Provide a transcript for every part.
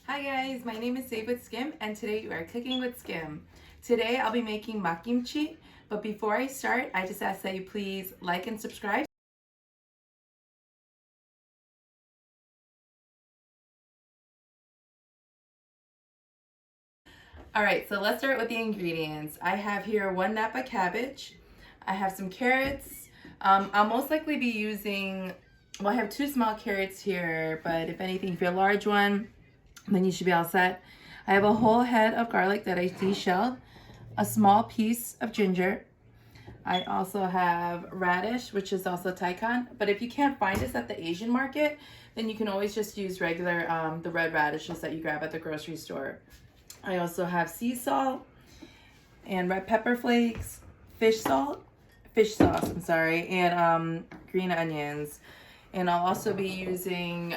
Hi guys, my name is Save with Skim and today you are cooking with Skim. Today I'll be making Mak-Kimchi, but before I start, I just ask that you please like and subscribe. Alright, so let's start with the ingredients. I have here 1 Napa cabbage. I have some carrots. I'll most likely be using, well, I have 2 small carrots here, but if anything, if you're a large one, then you should be all set. I have a whole head of garlic that I deshelled, a small piece of ginger. I also have radish, which is also Taikon. But if you can't find this at the Asian market, then you can always just use regular, the red radishes that you grab at the grocery store. I also have sea salt and red pepper flakes, fish sauce, I'm sorry, and green onions. And I'll also be using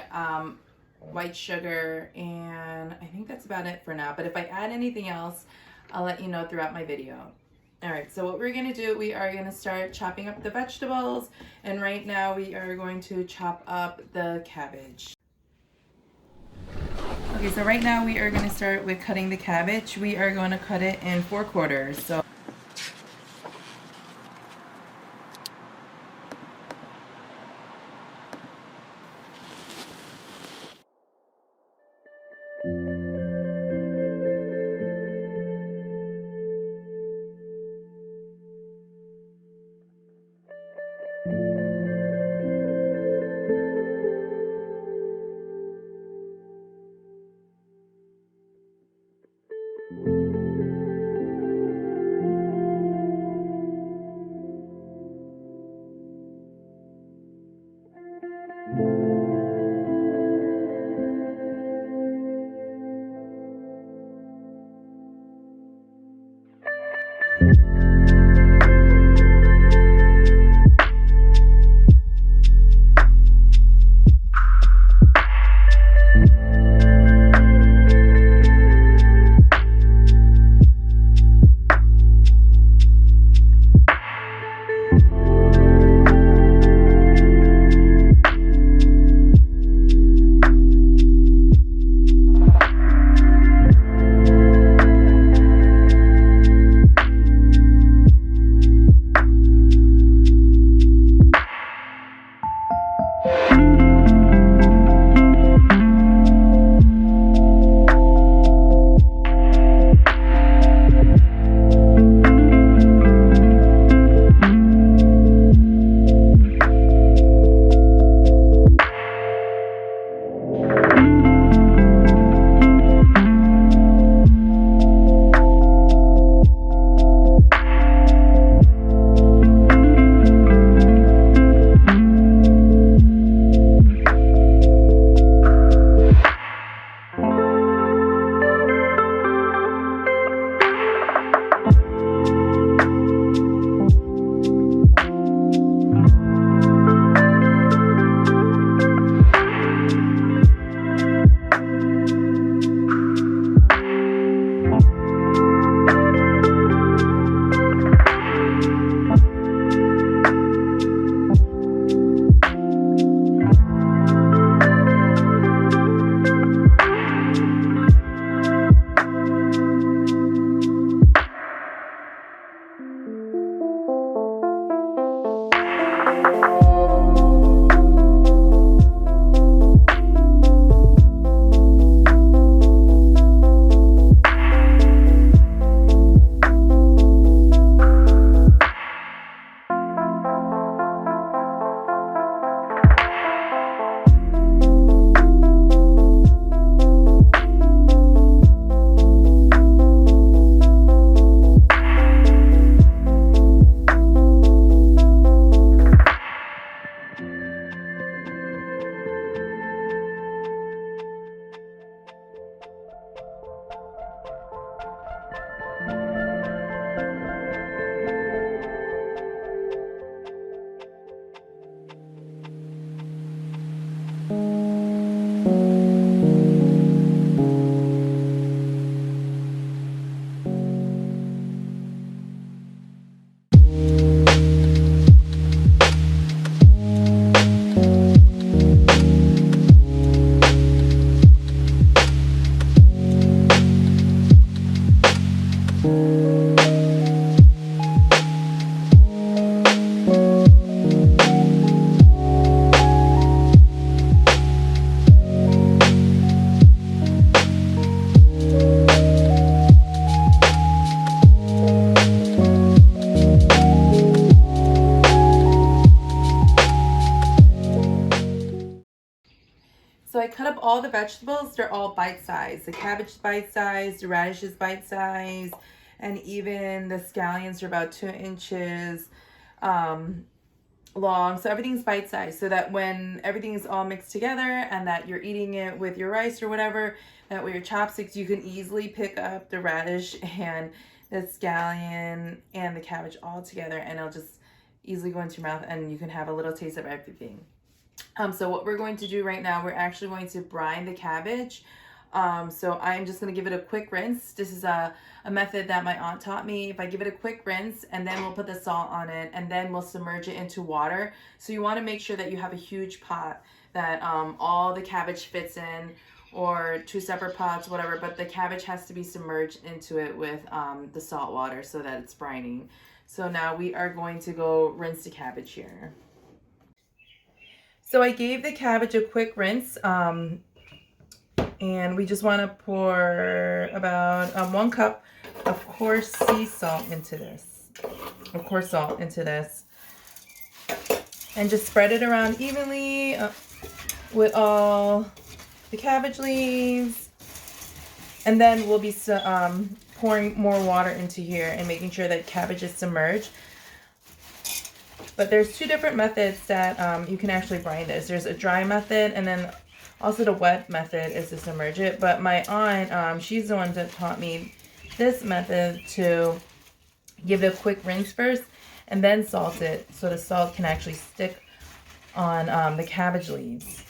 white sugar, and I think that's about it for now. But if I add anything else, I'll let you know throughout my video. All right, so what we're gonna do, we are gonna start chopping up the vegetables, and right now we are going to chop up the cabbage. Okay, so right now we are gonna start with cutting the cabbage. We are going to cut it in 4/4. So So I cut up all the vegetables. They're all bite-sized. The cabbage is bite-sized, the radish is bite-sized, and even the scallions are about 2 inches long. So everything's bite-sized so that when everything is all mixed together and that you're eating it with your rice or whatever, that with your chopsticks you can easily pick up the radish and the scallion and the cabbage all together, and it'll just easily go into your mouth and you can have a little taste of everything. So what we're going to do right now, we're actually going to brine the cabbage. So I'm just going to give it a quick rinse. This is a method that my aunt taught me. If I give it a quick rinse and then we'll put the salt on it and then we'll submerge it into water. So you want to make sure that you have a huge pot that all the cabbage fits in, or 2 separate pots, whatever, but the cabbage has to be submerged into it with the salt water so that it's brining. So now we are going to go rinse the cabbage here. So I gave the cabbage a quick rinse, and we just want to pour about 1 cup of coarse sea salt into this, and just spread it around evenly with all the cabbage leaves, and then we'll be pouring more water into here and making sure that cabbage is submerged. But there's 2 different methods that you can actually brine this. There's a dry method, and then also the wet method is to submerge it. But my aunt, she's the one that taught me this method, to give it a quick rinse first and then salt it so the salt can actually stick on the cabbage leaves.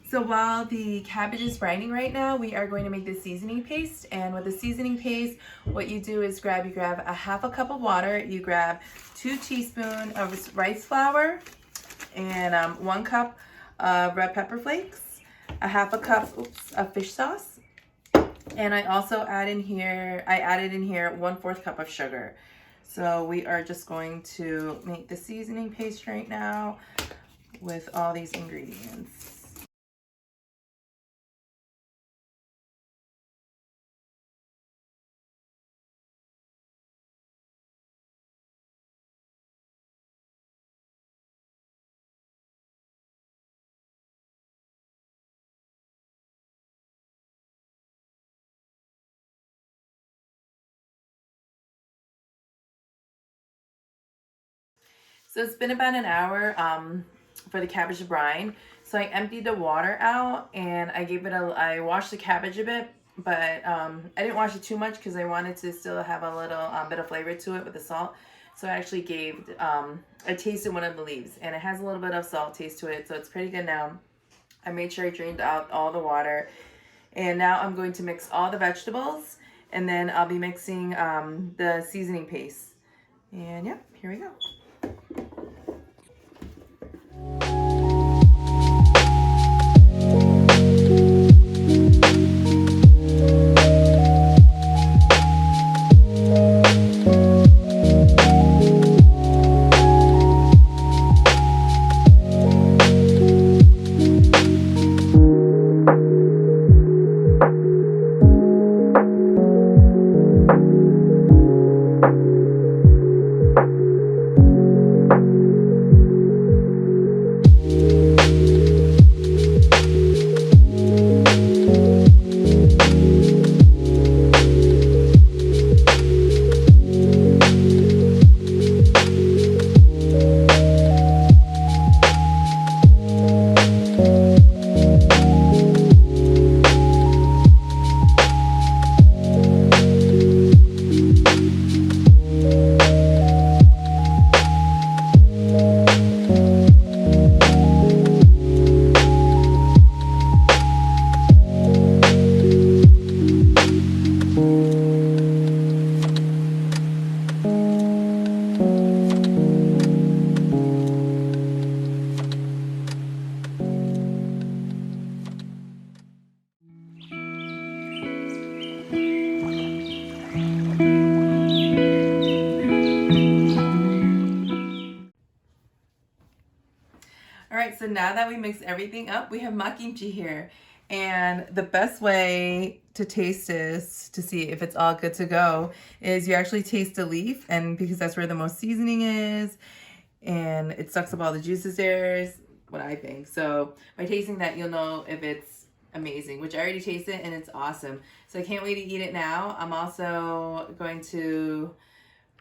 So while the cabbage is brining right now, we are going to make the seasoning paste. And with the seasoning paste, what you do is you grab a 1/2 cup of water, you grab 2 teaspoons of rice flour, and 1 cup of red pepper flakes, a 1/2 cup of fish sauce, and I also added in here 1/4 cup of sugar. So we are just going to make the seasoning paste right now with all these ingredients. So it's been about an hour for the cabbage brine. So I emptied the water out and I washed the cabbage a bit, but I didn't wash it too much because I wanted to still have a little bit of flavor to it with the salt. So I actually I tasted one of the leaves and it has a little bit of salt taste to it. So it's pretty good now. I made sure I drained out all the water. And now I'm going to mix all the vegetables, and then I'll be mixing the seasoning paste. And yep, here we go. So now that we mix everything up, we have Mak-Kimchi here. And the best way to taste this, to see if it's all good to go, is you actually taste the leaf, and because that's where the most seasoning is, and it sucks up all the juices there, is what I think. So by tasting that, you'll know if it's amazing, which I already tasted and it's awesome. So I can't wait to eat it now. I'm also going to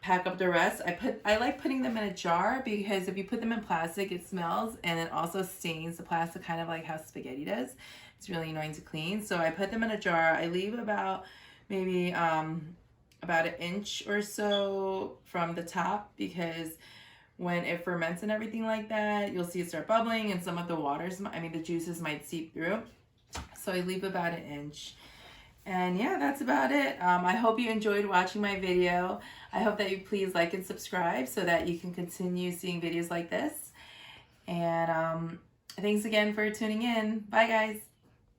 pack up the rest. I like putting them in a jar, because if you put them in plastic, it smells and it also stains the plastic, kind of like how spaghetti does. It's really annoying to clean. So I put them in a jar. I leave about maybe about an inch or so from the top, because when it ferments and everything like that, you'll see it start bubbling and some of the the juices might seep through. So I leave about an inch. And yeah, that's about it. I hope you enjoyed watching my video. I hope that you please like and subscribe so that you can continue seeing videos like this. And thanks again for tuning in. Bye, guys.